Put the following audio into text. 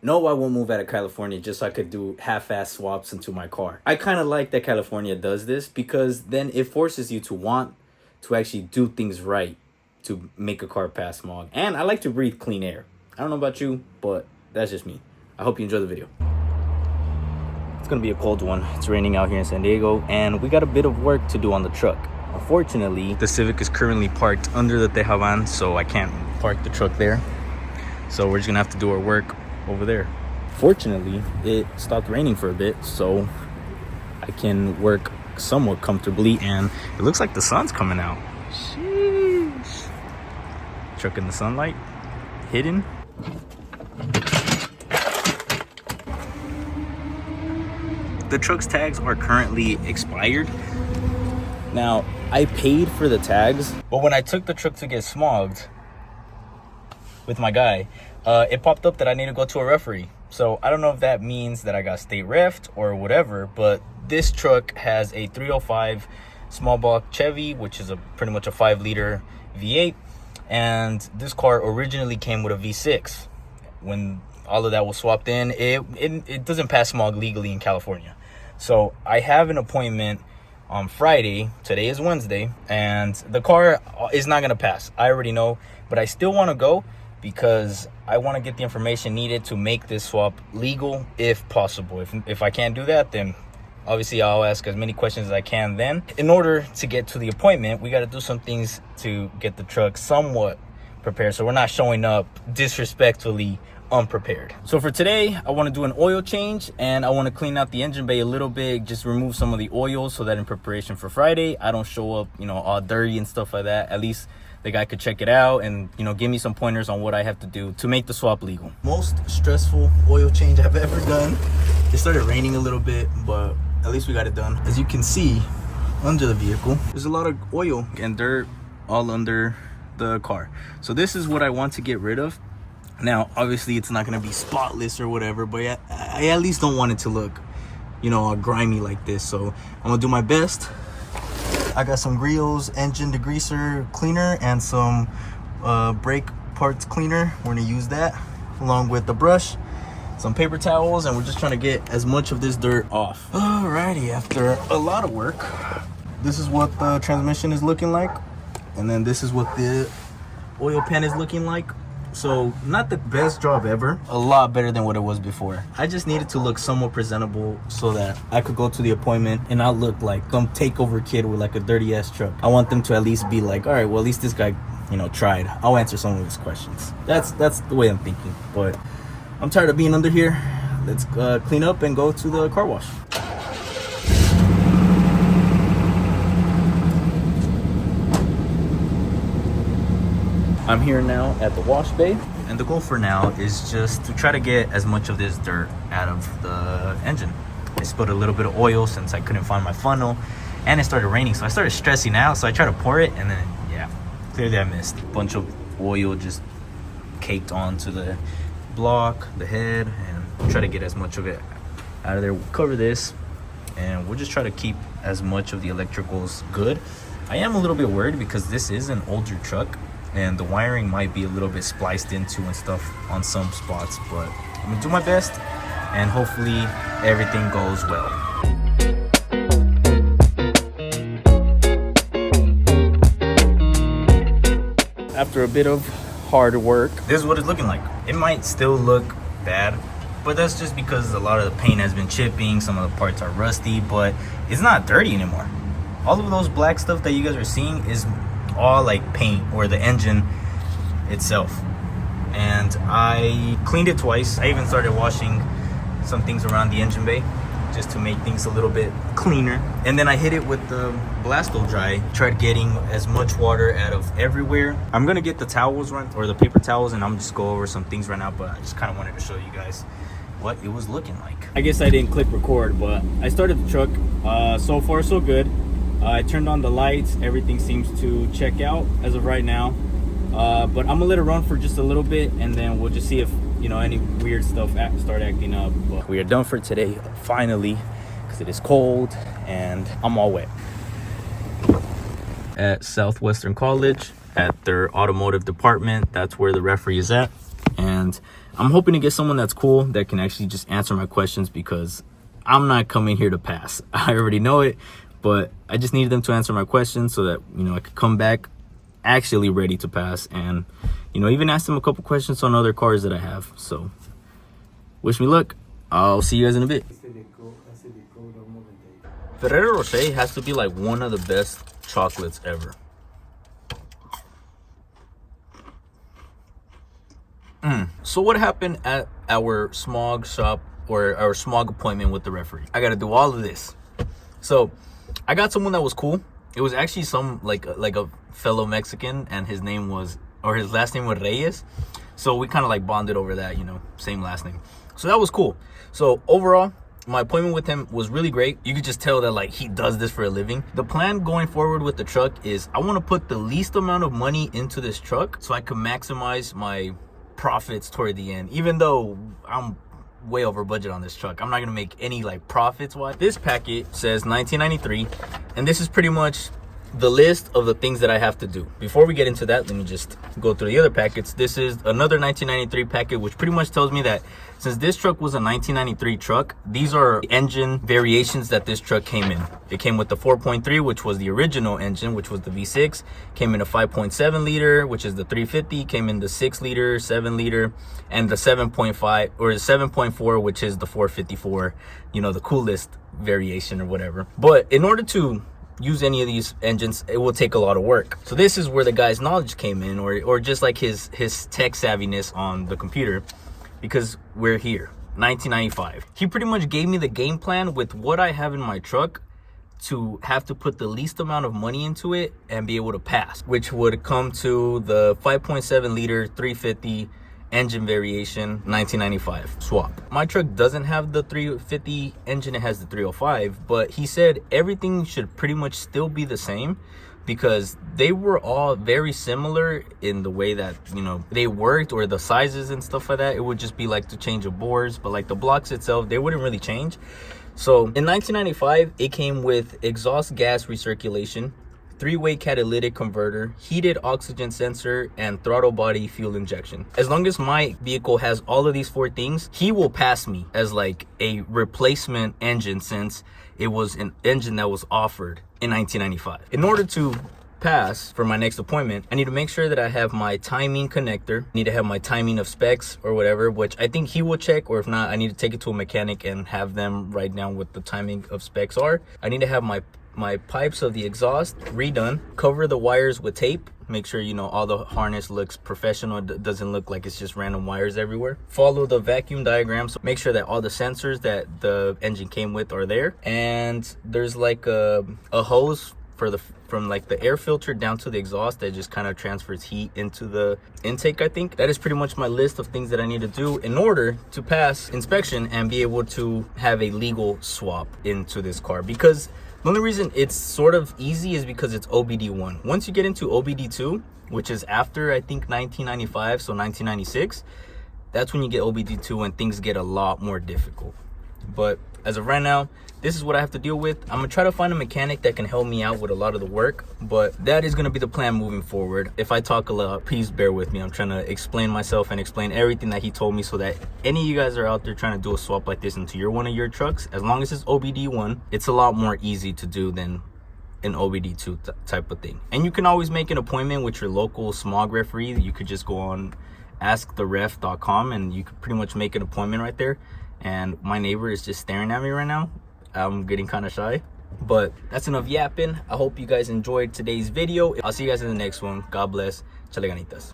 No, I won't move out of California just so I could do half-ass swaps into my car. I kind of like that California does this because then it forces you to want to actually do things right to make a car pass smog. And I like to breathe clean air. I don't know about you, but that's just me. I hope you enjoy the video. It's gonna be a cold one. It's raining out here in San Diego, and we got a bit of work to do on the truck. Unfortunately, the Civic is currently parked under the Tejaban, so I can't park the truck there. So we're just gonna have to do our work over there. Fortunately, it stopped raining for a bit, so I can work somewhat comfortably, and it looks like the sun's coming out. Sheesh. Truck in the sunlight, hidden. The truck's tags are currently expired. Now, I paid for the tags, but when I took the truck to get smogged with my guy, it popped up that I need to go to a referee. So I don't know if that means that I got state refed or whatever, but this truck has a 305 small block Chevy, which is pretty much a 5-liter V8. And this car originally came with a V6. When all of that was swapped in, it doesn't pass smog legally in California. So I have an appointment on Friday. Today is Wednesday, and the car is not gonna pass. I already know, but I still want to go because I want to get the information needed to make this swap legal if possible. If I can't do that, then obviously I'll ask as many questions as I can then. In order to get to the appointment, we got to do some things to get the truck somewhat prepared, so we're not showing up disrespectfully unprepared. So for today, I want to do an oil change, and I want to clean out the engine bay a little bit, just remove some of the oil so that in preparation for Friday, I don't show up, all dirty and stuff like that. At least the guy could check it out and, give me some pointers on what I have to do to make the swap legal. Most stressful oil change I've ever done. It started raining a little bit, but at least we got it done. As you can see, under the vehicle, there's a lot of oil and dirt all under the car. So this is what I want to get rid of. Now, obviously, it's not going to be spotless or whatever, but I at least don't want it to look, all grimy like this. So I'm going to do my best. I got some grills, engine degreaser cleaner, and some brake parts cleaner. We're going to use that along with the brush, some paper towels, and we're just trying to get as much of this dirt off. Alrighty, after a lot of work, this is what the transmission is looking like. And then this is what the oil pan is looking like. So not the best job ever, a lot better than what it was before. I just needed to look somewhat presentable so that I could go to the appointment and not look like some takeover kid with like a dirty ass truck. I want them to at least be like, all right, well, at least this guy, tried. I'll answer some of his questions. That's the way I'm thinking. But I'm tired of being under here. Let's clean up and go to the car wash. I'm here now at the wash bay, and the goal for now is just to try to get as much of this dirt out of the engine. I spilled a little bit of oil since I couldn't find my funnel, and it started raining, so I started stressing out. So I tried to pour it, and then clearly I missed. A bunch of oil just caked onto the block, the head, and try to get as much of it out of there. We'll cover this, and we'll just try to keep as much of the electricals good. I am a little bit worried because this is an older truck, and the wiring might be a little bit spliced into and stuff on some spots, but I'm gonna do my best and hopefully everything goes well. After a bit of hard work, this is what it's looking like. It might still look bad, but that's just because a lot of the paint has been chipping, some of the parts are rusty, but it's not dirty anymore. All of those black stuff that you guys are seeing is all like paint or the engine itself. And I cleaned it twice. I even started washing some things around the engine bay just to make things a little bit cleaner. And then I hit it with the Blasto Dry, tried getting as much water out of everywhere. I'm gonna get the towels or the paper towels, and I'm just go over some things right now, but I just kind of wanted to show you guys what it was looking like. I guess I didn't click record, but I started the truck. So far so good. I turned on the lights. Everything seems to check out as of right now. But I'm gonna let it run for just a little bit, and then we'll just see if any weird stuff start acting up. But we are done for today, finally, because it is cold and I'm all wet. At Southwestern College, at their automotive department, that's where the referee is at. And and I'm hoping to get someone that's cool that can actually just answer my questions, because I'm not coming here to pass. I already know it, but I just needed them to answer my questions so that, you know, I could come back actually ready to pass, and, you know, even ask them a couple questions on other cars that I have. So wish me luck. I'll see you guys in a bit. Ferrero Rocher has to be like one of the best chocolates ever. So what happened at our Smog shop, or our Smog appointment with the referee? I got to do all of this. So I got someone that was cool. It was actually some like a fellow Mexican, and his name was, or his last name was Reyes. So we kind of like bonded over that, you know, same last name. So that was cool. So overall, my appointment with him was really great. You could just tell that like he does this for a living. The plan going forward with the truck is I want to put the least amount of money into this truck so I can maximize my profits toward the end. Even though I'm way over budget on this truck, I'm not gonna make any like profits. Why? This packet says 1993, and this is pretty much the list of the things that I have to do. Before we get into that, let me just go through the other packets. This is another 1993 packet, which pretty much tells me that since this truck was a 1993 truck, these are engine variations that this truck came in. It came with the 4.3, which was the original engine, which was the V6, came in a 5.7 liter, which is the 350, came in the 6 liter, 7 liter, and the 7.5 or the 7.4, which is the 454, you know, the coolest variation or whatever. But in order to use any of these engines, it will take a lot of work. So this is where the guy's knowledge came in, or just like his tech savviness on the computer, because we're here 1995. He pretty much gave me the game plan with what I have in my truck to have to put the least amount of money into it and be able to pass, which would come to the 5.7 liter 350 engine variation 1995 swap. My truck doesn't have the 350 engine, it has the 305, but he said everything should pretty much still be the same because they were all very similar in the way that, you know, they worked, or the sizes and stuff like that. It would just be like the change of bores, but like the blocks itself, they wouldn't really change. So in 1995, it came with exhaust gas recirculation, 3-way catalytic converter, heated oxygen sensor, and throttle body fuel injection. As long as my vehicle has all of these 4 things, he will pass me as like a replacement engine, since it was an engine that was offered in 1995. In order to pass for my next appointment, I need to make sure that I have my timing connector, I need to have my timing of specs or whatever, which I think he will check, or if not, I need to take it to a mechanic and have them write down what the timing of specs are. I need to have my pipes of the exhaust redone, cover the wires with tape, make sure, you know, all the harness looks professional, it doesn't look like it's just random wires everywhere. Follow the vacuum diagram, so make sure that all the sensors that the engine came with are there, and there's like a hose from like the air filter down to the exhaust that just kind of transfers heat into the intake. I think that is pretty much my list of things that I need to do in order to pass inspection and be able to have a legal swap into this car. Because the only reason it's sort of easy is because it's OBD1. Once you get into OBD2, which is after I think 1995, so 1996, that's when you get OBD2 and things get a lot more difficult. But as of right now, this is what I have to deal with. I'm gonna try to find a mechanic that can help me out with a lot of the work, but that is gonna be the plan moving forward. If I talk a lot, please bear with me. I'm trying to explain myself and explain everything that he told me, so that any of you guys are out there trying to do a swap like this into one of your trucks, as long as it's OBD1, it's a lot more easy to do than an OBD2 type of thing. And you can always make an appointment with your local Smog referee. You could just go on asktheref.com and you could pretty much make an appointment right there. And my neighbor is just staring at me right now. I'm getting kind of shy, but that's enough yapping. I hope you guys enjoyed today's video. I'll see you guys in the next one. God bless. Echale Ganitas.